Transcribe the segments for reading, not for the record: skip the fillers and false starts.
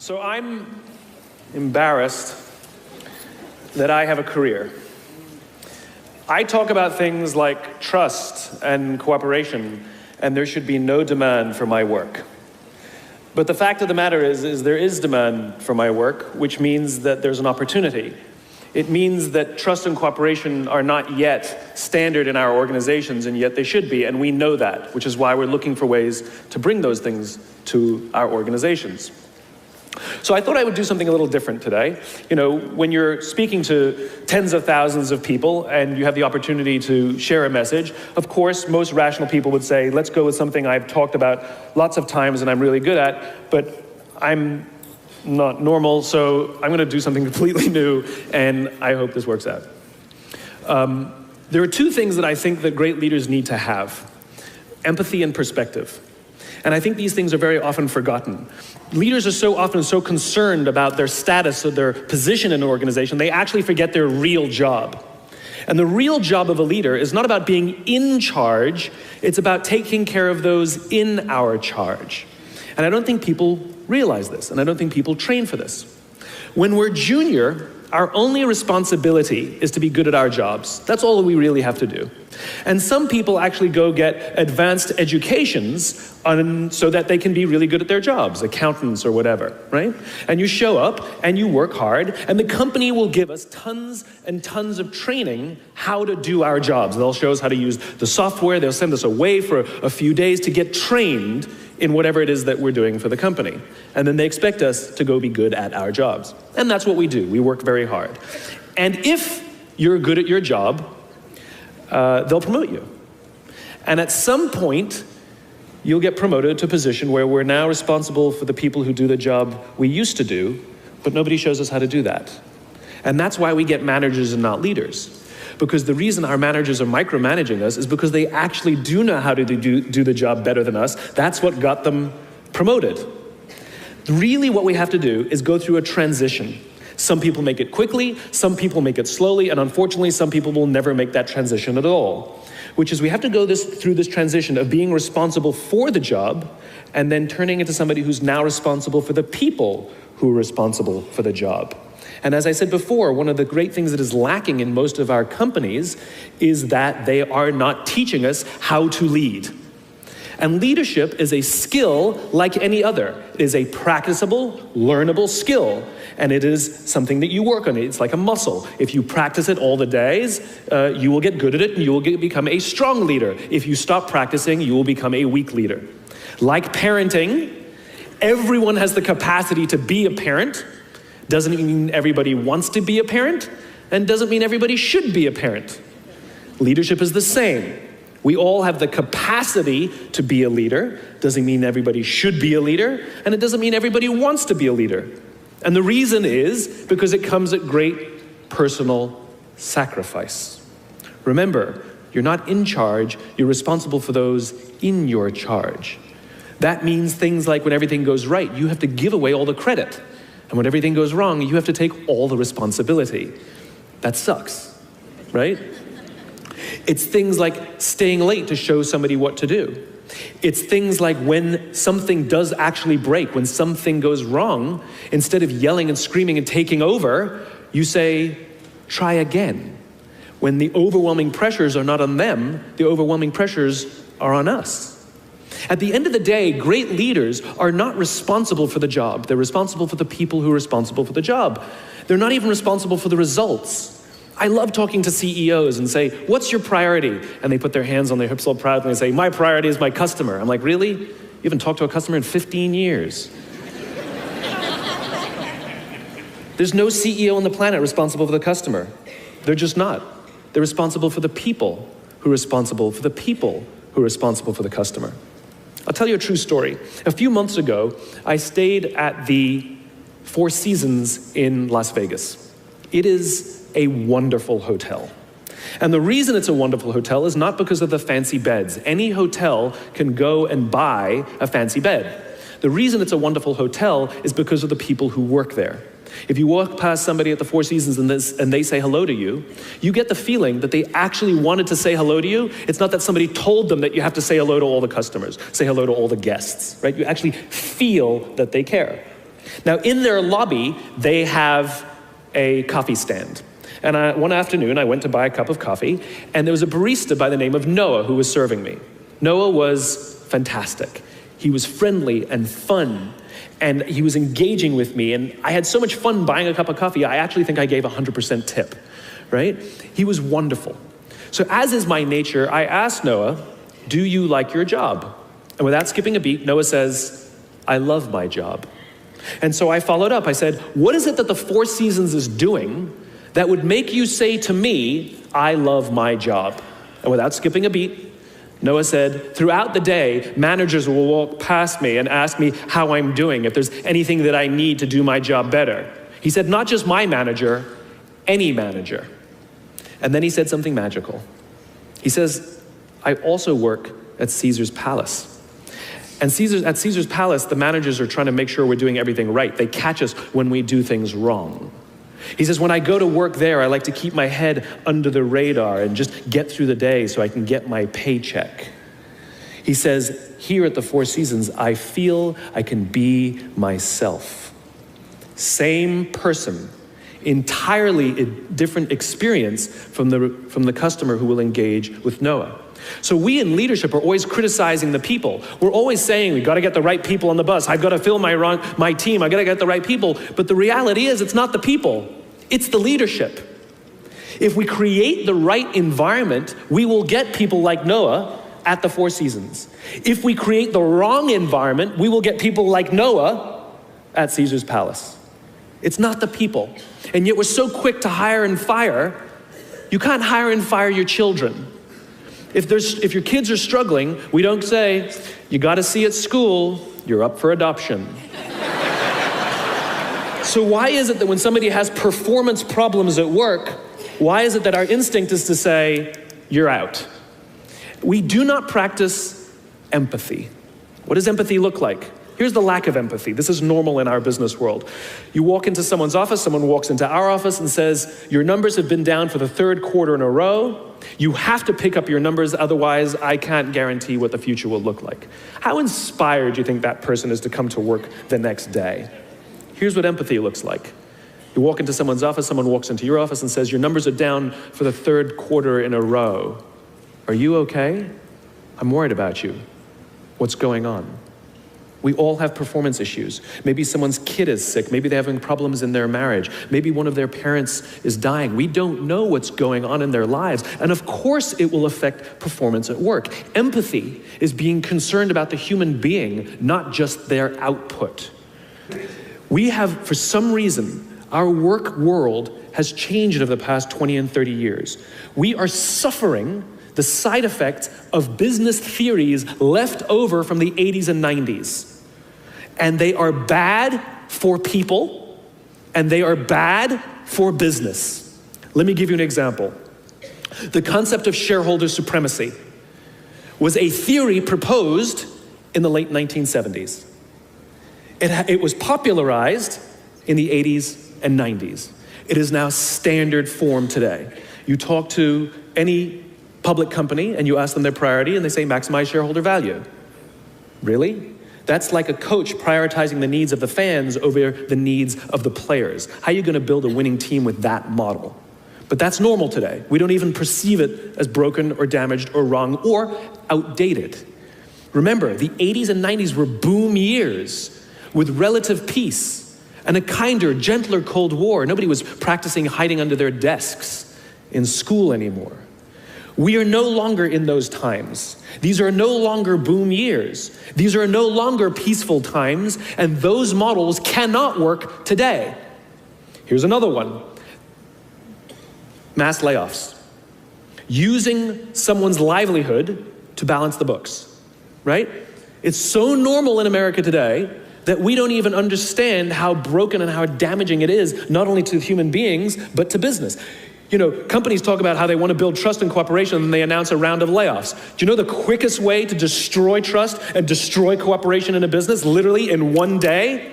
So I'm embarrassed that I have a career. I talk about things like trust and cooperation, and there should be no demand for my work. But the fact of the matter is there is demand for my work, which means that there's an opportunity. It means that trust and cooperation are not yet standard in our organizations, and yet they should be, and we know that, which is why we're looking for ways to bring those things to our organizations. So I thought I would do something a little different today. You know, when you're speaking to tens of thousands of people and you have the opportunity to share a message, of course, most rational people would say, let's go with something I've talked about lots of times and I'm really good at, but I'm not normal, so I'm going to do something completely new, and I hope this works out. There are two things that I think that great leaders need to have: empathy and perspective. And I think these things are very often forgotten. Leaders are so often so concerned about their status or their position in an organization, they actually forget their real job. And the real job of a leader is not about being in charge, it's about taking care of those in our charge. And I don't think people realize this, and I don't think people train for this. When we're junior, our only responsibility is to be good at our jobs. That's all we really have to do. And some people actually go get advanced educations so that they can be really good at their jobs, accountants or whatever, right? And you show up and you work hard, and the company will give us tons and tons of training how to do our jobs. They'll show us how to use the software, they'll send us away for a few days to get trained in whatever it is that we're doing for the company. And then they expect us to go be good at our jobs. And that's what we do. We work very hard. And if you're good at your job, they'll promote you. And at some point, you'll get promoted to a position where we're now responsible for the people who do the job we used to do, but nobody shows us how to do that. And that's why we get managers and not leaders. Because the reason our managers are micromanaging us is because they actually do know how to do the job better than us. That's what got them promoted. Really what we have to do is go through a transition. Some people make it quickly, some people make it slowly, and unfortunately some people will never make that transition at all. Which is we have to go through this transition of being responsible for the job and then turning into somebody who's now responsible for the people who are responsible for the job. And as I said before, one of the great things that is lacking in most of our companies is that they are not teaching us how to lead. And leadership is a skill like any other. It is a practicable, learnable skill. And it is something that you work on. It's like a muscle. If you practice it all the days, you will get good at it and you will become a strong leader. If you stop practicing, you will become a weak leader. Like parenting, everyone has the capacity to be a parent. Doesn't mean everybody wants to be a parent, and doesn't mean everybody should be a parent. Leadership is the same. We all have the capacity to be a leader. Doesn't mean everybody should be a leader, and it doesn't mean everybody wants to be a leader. And the reason is because it comes at great personal sacrifice. Remember, you're not in charge, you're responsible for those in your charge. That means things like when everything goes right, you have to give away all the credit. And when everything goes wrong, you have to take all the responsibility. That sucks, right? It's things like staying late to show somebody what to do. It's things like when something does actually break, when something goes wrong, instead of yelling and screaming and taking over, you say, try again. When the overwhelming pressures are not on them, the overwhelming pressures are on us. At the end of the day, great leaders are not responsible for the job. They're responsible for the people who are responsible for the job. They're not even responsible for the results. I love talking to CEOs and say, what's your priority? And they put their hands on their hips all proudly and say, my priority is my customer. I'm like, really? You haven't talked to a customer in 15 years. There's no CEO on the planet responsible for the customer. They're just not. They're responsible for the people who are responsible for the people who are responsible for the customer. I'll tell you a true story. A few months ago, I stayed at the Four Seasons in Las Vegas. It is a wonderful hotel. And the reason it's a wonderful hotel is not because of the fancy beds. Any hotel can go and buy a fancy bed. The reason it's a wonderful hotel is because of the people who work there. If you walk past somebody at the Four Seasons and they say hello to you, you get the feeling that they actually wanted to say hello to you. It's not that somebody told them that you have to say hello to all the customers, say hello to all the guests, right? You actually feel that they care. Now, in their lobby, they have a coffee stand. And one afternoon, I went to buy a cup of coffee, and there was a barista by the name of Noah who was serving me. Noah was fantastic. He was friendly and fun, and he was engaging with me, and I had so much fun buying a cup of coffee, I actually think I gave 100% tip, right? He was wonderful. So as is my nature, I asked Noah, do you like your job? And without skipping a beat, Noah says, I love my job. And so I followed up. I said, what is it that the Four Seasons is doing that would make you say to me, I love my job? And without skipping a beat, Noah said, throughout the day, managers will walk past me and ask me how I'm doing, if there's anything that I need to do my job better. He said, not just my manager, any manager. And then he said something magical. He says, I also work at Caesar's palace. And at Caesar's palace, the managers are trying to make sure we're doing everything right. They catch us when we do things wrong. He says, when I go to work there, I like to keep my head under the radar and just get through the day so I can get my paycheck. He says, here at the Four Seasons, I feel I can be myself. Same person, entirely different experience from the customer who will engage with Noah. So we in leadership are always criticizing the people. We're always saying, we've got to get the right people on the bus. I've got to fill my team. I've got to get the right people. But the reality is, it's not the people. It's the leadership. If we create the right environment, we will get people like Noah at the Four Seasons. If we create the wrong environment, we will get people like Noah at Caesar's palace. It's not the people. And yet we're so quick to hire and fire. You can't hire and fire your children. If your kids are struggling, we don't say, you got to see at school, you're up for adoption. So why is it that when somebody has performance problems at work, why is it that our instinct is to say, you're out? We do not practice empathy. What does empathy look like? Here's the lack of empathy. This is normal in our business world. You walk into someone's office, someone walks into our office and says, your numbers have been down for the third quarter in a row. You have to pick up your numbers, otherwise I can't guarantee what the future will look like. How inspired do you think that person is to come to work the next day? Here's what empathy looks like. You walk into someone's office, someone walks into your office and says, your numbers are down for the third quarter in a row. Are you okay? I'm worried about you. What's going on? We all have performance issues. Maybe someone's kid is sick. Maybe they're having problems in their marriage. Maybe one of their parents is dying. We don't know what's going on in their lives. And of course it will affect performance at work. Empathy is being concerned about the human being, not just their output. We have, for some reason, our work world has changed over the past 20 and 30 years. We are suffering the side effects of business theories left over from the 80s and 90s. And they are bad for people, and they are bad for business. Let me give you an example. The concept of shareholder supremacy was a theory proposed in the late 1970s. It was popularized in the 80s and 90s. It is now standard form today. You talk to any public company and you ask them their priority and they say maximize shareholder value. Really? That's like a coach prioritizing the needs of the fans over the needs of the players. How are you going to build a winning team with that model? But that's normal today. We don't even perceive it as broken or damaged or wrong or outdated. Remember, the 80s and 90s were boom years with relative peace and a kinder, gentler Cold War. Nobody was practicing hiding under their desks in school anymore. We are no longer in those times. These are no longer boom years. These are no longer peaceful times, and those models cannot work today. Here's another one. Mass layoffs. Using someone's livelihood to balance the books, right? It's so normal in America today that we don't even understand how broken and how damaging it is, not only to human beings, but to business. You know, companies talk about how they want to build trust and cooperation, and they announce a round of layoffs. Do you know the quickest way to destroy trust and destroy cooperation in a business, literally in one day?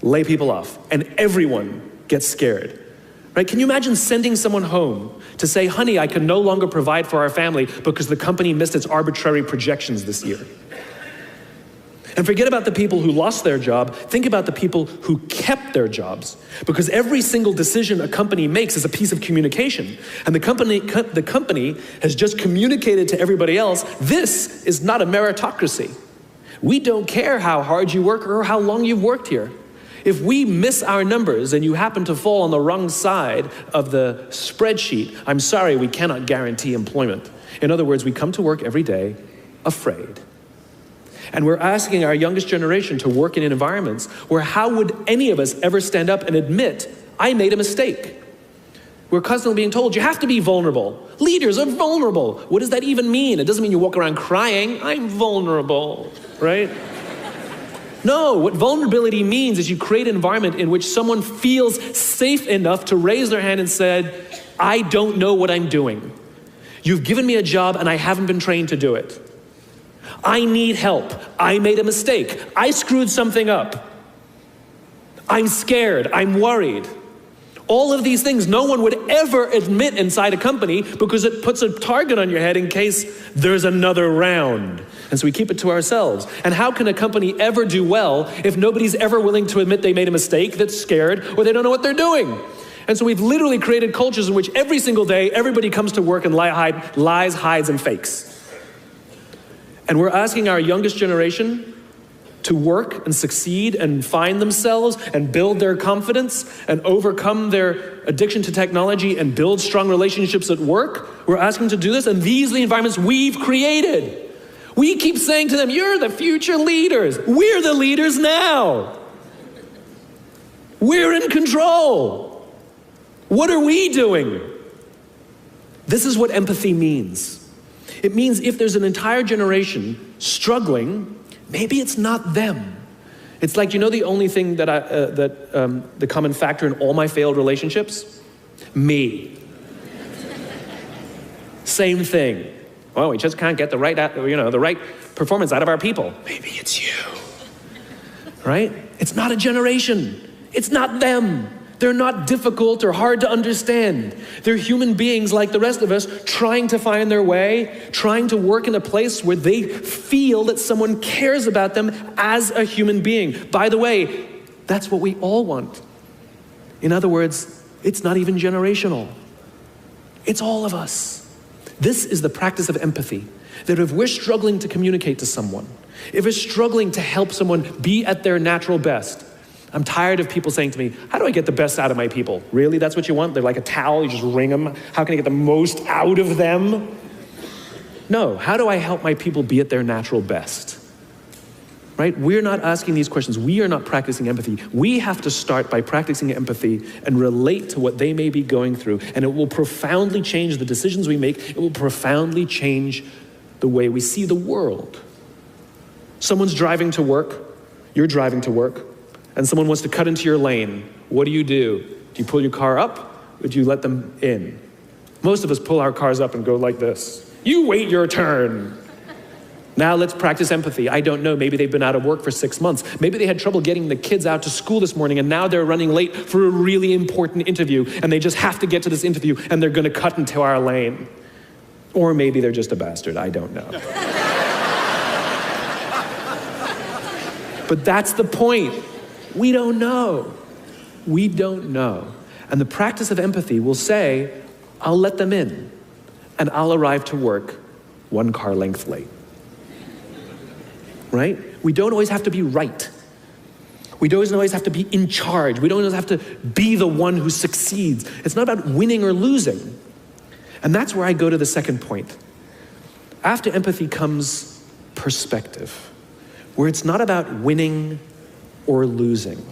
Lay people off, and everyone gets scared. Right? Can you imagine sending someone home to say, honey, I can no longer provide for our family because the company missed its arbitrary projections this year? And forget about the people who lost their job. Think about the people who kept their jobs. Because every single decision a company makes is a piece of communication. And the company has just communicated to everybody else, this is not a meritocracy. We don't care how hard you work or how long you've worked here. If we miss our numbers and you happen to fall on the wrong side of the spreadsheet, I'm sorry, we cannot guarantee employment. In other words, we come to work every day afraid. And we're asking our youngest generation to work in environments where how would any of us ever stand up and admit, I made a mistake? We're constantly being told, you have to be vulnerable. Leaders are vulnerable. What does that even mean? It doesn't mean you walk around crying, I'm vulnerable, right? No, what vulnerability means is you create an environment in which someone feels safe enough to raise their hand and said, I don't know what I'm doing. You've given me a job and I haven't been trained to do it. I need help. I made a mistake. I screwed something up. I'm scared. I'm worried. All of these things no one would ever admit inside a company because it puts a target on your head in case there's another round. And so we keep it to ourselves. And how can a company ever do well if nobody's ever willing to admit they made a mistake, that's scared, or they don't know what they're doing? And so we've literally created cultures in which every single day everybody comes to work and lies, hides, and fakes. And we're asking our youngest generation to work and succeed and find themselves and build their confidence and overcome their addiction to technology and build strong relationships at work. We're asking them to do this, and these are the environments we've created. We keep saying to them, you're the future leaders. We're the leaders now. We're in control. What are we doing? This is what empathy means. It means if there's an entire generation struggling, maybe it's not them. It's like, you know, the only thing that the common factor in all my failed relationships? Me. Same thing. Well, we just can't get the right performance out of our people. Maybe it's you. Right? It's not a generation. It's not them. They're not difficult or hard to understand. They're human beings like the rest of us, trying to find their way, trying to work in a place where they feel that someone cares about them as a human being. By the way, that's what we all want. In other words, it's not even generational. It's all of us. This is the practice of empathy, that if we're struggling to communicate to someone, if we're struggling to help someone be at their natural best, I'm tired of people saying to me, how do I get the best out of my people? Really, that's what you want? They're like a towel, you just wring them. How can I get the most out of them? No, how do I help my people be at their natural best? Right? We're not asking these questions. We are not practicing empathy. We have to start by practicing empathy and relate to what they may be going through. And it will profoundly change the decisions we make. It will profoundly change the way we see the world. Someone's driving to work. You're driving to work. And someone wants to cut into your lane. What do? Do you pull your car up, or do you let them in? Most of us pull our cars up and go like this. You wait your turn. Now let's practice empathy. I don't know, maybe they've been out of work for 6 months. Maybe they had trouble getting the kids out to school this morning and now they're running late for a really important interview and they just have to get to this interview and they're gonna cut into our lane. Or maybe they're just a bastard, I don't know. But that's the point. We don't know. We don't know. And the practice of empathy will say, I'll let them in and I'll arrive to work 1 car length late. Right? We don't always have to be right. We don't always have to be in charge. We don't always have to be the one who succeeds. It's not about winning or losing. And that's where I go to the second point. After empathy comes perspective, where it's not about winning or losing.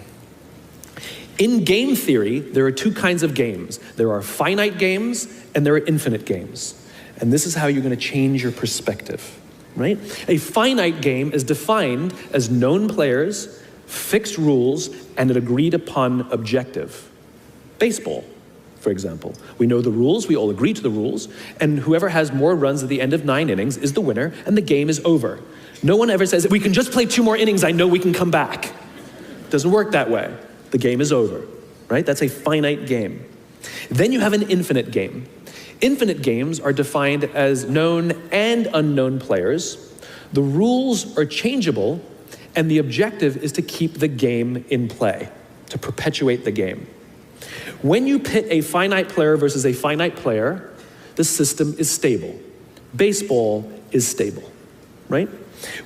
In game theory, there are 2 kinds of games. There are finite games and there are infinite games. And this is how you're going to change your perspective. Right? A finite game is defined as known players, fixed rules, and an agreed upon objective. Baseball, for example. We know the rules, we all agree to the rules, and whoever has more runs at the end of 9 innings is the winner, and the game is over. No one ever says, we can just play 2 more innings, I know we can come back. It doesn't work that way. The game is over, right? That's a finite game. Then you have an infinite game. Infinite games are defined as known and unknown players. The rules are changeable, And the objective is to keep the game in play, to perpetuate the game. When you pit a finite player versus a finite player, the system is stable. Baseball is stable, right?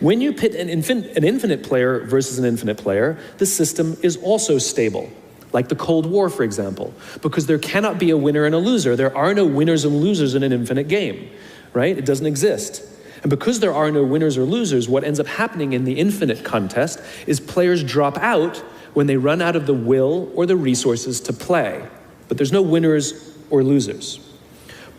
When you pit an infinite player versus an infinite player, the system is also stable. Like the Cold War, for example, because there cannot be a winner and a loser. There are no winners and losers in an infinite game, right? It doesn't exist. And because there are no winners or losers, what ends up happening in the infinite contest is players drop out when they run out of the will or the resources to play. But there's no winners or losers.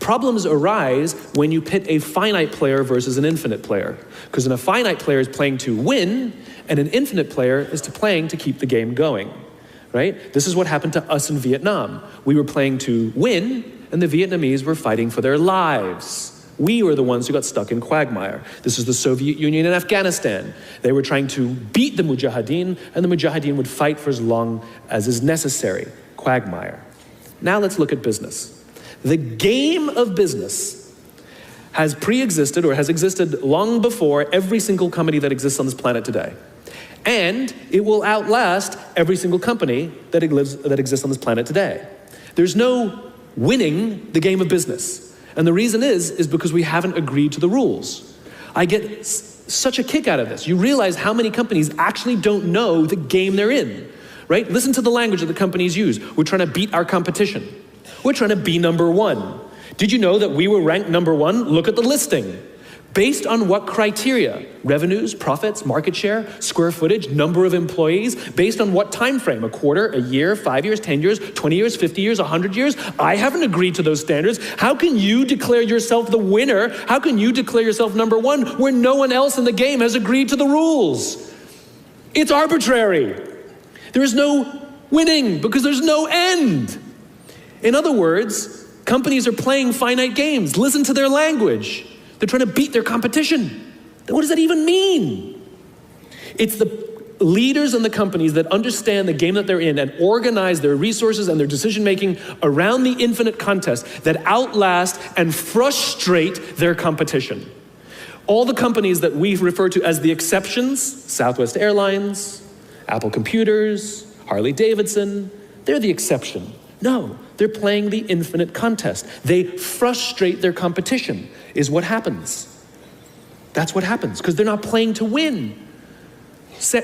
Problems arise when you pit a finite player versus an infinite player, because a finite player is playing to win, and an infinite player is playing to keep the game going, right? This is what happened to us in Vietnam. We were playing to win, and the Vietnamese were fighting for their lives. We were the ones who got stuck in quagmire. This is the Soviet Union and Afghanistan. They were trying to beat the Mujahideen, and the Mujahideen would fight for as long as is necessary. Quagmire. Now let's look at business. The game of business has pre-existed or has existed long before every single company that exists on this planet today. And it will outlast every single company that exists on this planet today. There's no winning the game of business. And the reason is because we haven't agreed to the rules. I get such a kick out of this. You realize how many companies actually don't know the game they're in, right? Listen to the language that the companies use. We're trying to beat our competition. We're trying to be number one. Did you know that we were ranked number one? Look at the listing. Based on what criteria? Revenues, profits, market share, square footage, number of employees, based on what time frame? A quarter, a year, 5 years, 10 years, 20 years, 50 years, 100 years? I haven't agreed to those standards. How can you declare yourself the winner? How can you declare yourself number one where no one else in the game has agreed to the rules? It's arbitrary. There is no winning because there's no end. In other words, companies are playing finite games. Listen to their language. They're trying to beat their competition. What does that even mean? It's the leaders and the companies that understand the game that they're in and organize their resources and their decision-making around the infinite contest that outlast and frustrate their competition. All the companies that we refer to as the exceptions, Southwest Airlines, Apple Computers, Harley Davidson, they're the exception. No, they're playing the infinite contest. They frustrate their competition, is what happens. That's what happens, because they're not playing to win.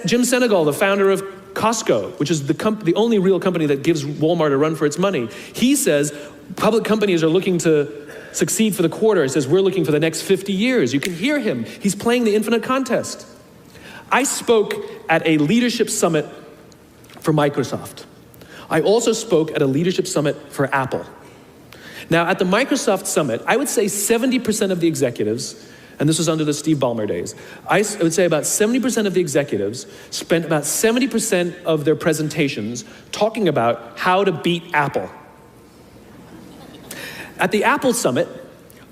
Jim Senegal, the founder of Costco, which is the only real company that gives Walmart a run for its money, he says public companies are looking to succeed for the quarter. He says, we're looking for the next 50 years. You can hear him. He's playing the infinite contest. I spoke at a leadership summit for Microsoft. I also spoke at a leadership summit for Apple. Now, at the Microsoft summit, I would say 70% of the executives, and this was under the Steve Ballmer days, I would say about 70% of the executives spent about 70% of their presentations talking about how to beat Apple. At the Apple summit,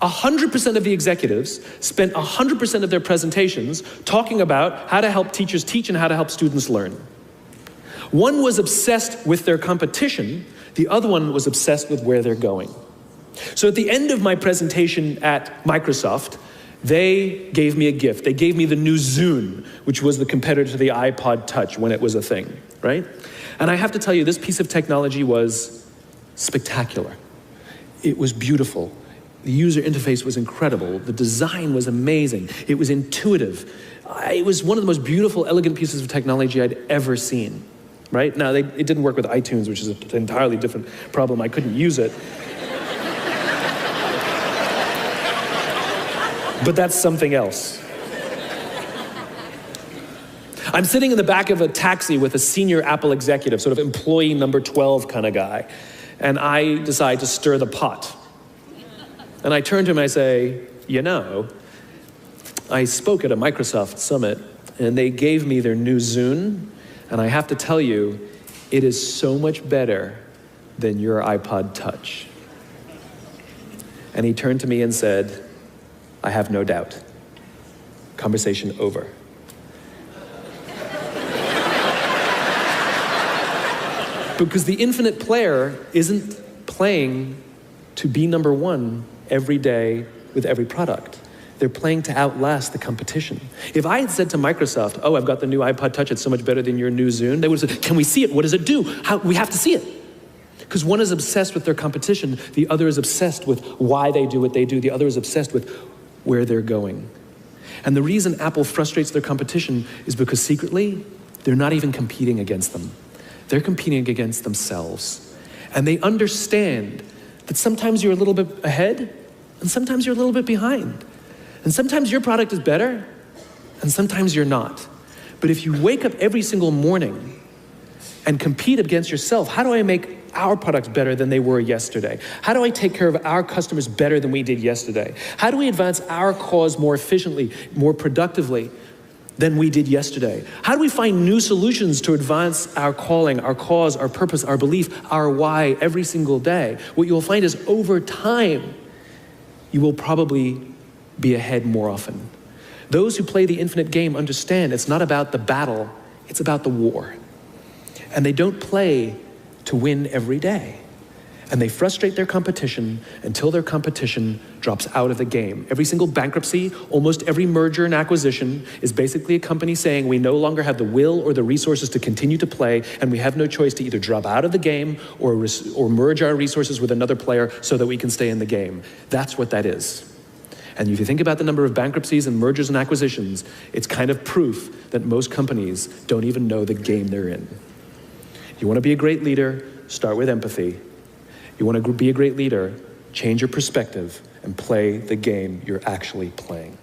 100% of the executives spent 100% of their presentations talking about how to help teachers teach and how to help students learn. One was obsessed with their competition, the other one was obsessed with where they're going. So at the end of my presentation at Microsoft, they gave me a gift. They gave me the new Zune, which was the competitor to the iPod Touch when it was a thing, right? And I have to tell you, this piece of technology was spectacular. It was beautiful. The user interface was incredible. The design was amazing. It was intuitive. It was one of the most beautiful, elegant pieces of technology I'd ever seen. Right? Now, it didn't work with iTunes, which is an entirely different problem. I couldn't use it. But that's something else. I'm sitting in the back of a taxi with a senior Apple executive, sort of employee number 12 kind of guy, and I decide to stir the pot. And I turn to him and I say, you know, I spoke at a Microsoft summit, and they gave me their new Zune, and I have to tell you, it is so much better than your iPod Touch. And he turned to me and said, I have no doubt. Conversation over. Because the infinite player isn't playing to be number one every day with every product. They're playing to outlast the competition. If I had said to Microsoft, oh, I've got the new iPod Touch, it's so much better than your new Zune, they would have said, can we see it? What does it do? We have to see it. Because one is obsessed with their competition, the other is obsessed with why they do what they do, the other is obsessed with where they're going. And the reason Apple frustrates their competition is because secretly, they're not even competing against them. They're competing against themselves. And they understand that sometimes you're a little bit ahead, and sometimes you're a little bit behind. And sometimes your product is better, and sometimes you're not. But if you wake up every single morning and compete against yourself, how do I make our products better than they were yesterday? How do I take care of our customers better than we did yesterday? How do we advance our cause more efficiently, more productively than we did yesterday? How do we find new solutions to advance our calling, our cause, our purpose, our belief, our why every single day? What you'll find is over time, you will probably be ahead more often. Those who play the infinite game understand it's not about the battle, it's about the war. And they don't play to win every day. And they frustrate their competition until their competition drops out of the game. Every single bankruptcy, almost every merger and acquisition is basically a company saying we no longer have the will or the resources to continue to play, and we have no choice to either drop out of the game or merge our resources with another player so that we can stay in the game. That's what that is. And if you think about the number of bankruptcies and mergers and acquisitions, it's kind of proof that most companies don't even know the game they're in. You want to be a great leader, start with empathy. You want to be a great leader, change your perspective and play the game you're actually playing.